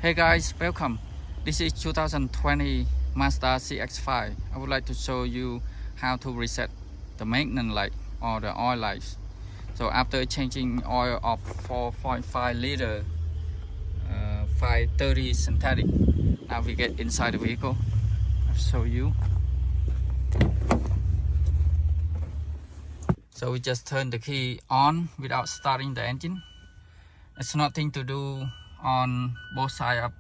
Hey guys, welcome. This is 2020 Mazda CX-5. I would like to show you how to reset the maintenance light or the oil lights. So after changing oil of 4.5 liter 530 synthetic, now we get inside the vehicle. I'll show you. So we just turn the key on without starting the engine. It's nothing to do on both sides of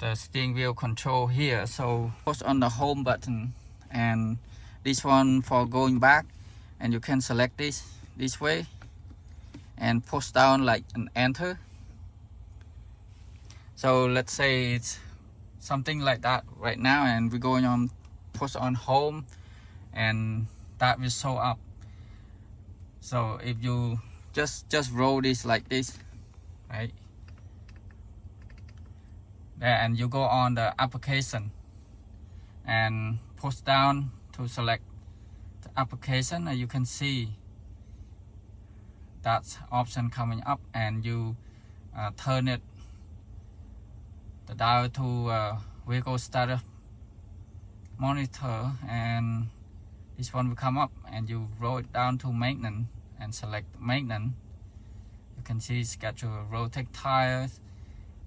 the steering wheel control here. So push on the home button, and this one for going back, and you can select this way and push down like an enter. So let's say it's something like that right now, and we're going on push on home, and that will show up. So if you just roll this like this, right there, and you go on the application and push down to select the application, and you can see that option coming up, and you turn it the dial to vehicle status monitor, and this one will come up, and you roll it down to maintenance and select maintenance. You can see schedule rotate tires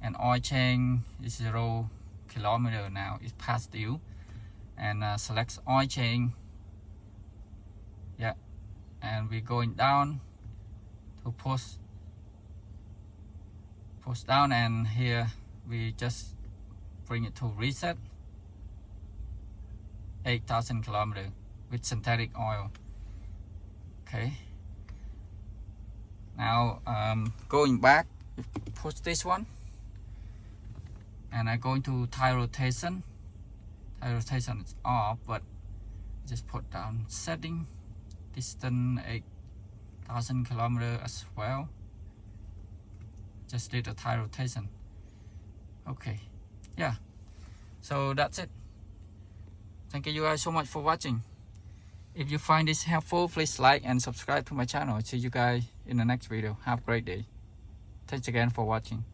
and oil change is 0 kilometer now, it's past due, and select oil change. Yeah, and we're going down to push down, and here we just bring it to reset 8,000 kilometers with synthetic oil. Okay, now going back, push this one, and I'm going to tire rotation. Tire rotation is off, but just put down setting distance 8,000 kilometers as well. Just did a tire rotation. Okay, yeah, so that's it. Thank you guys so much for watching. If you find this helpful, please like and subscribe to my channel. See you guys in the next video. Have a great day. Thanks again for watching.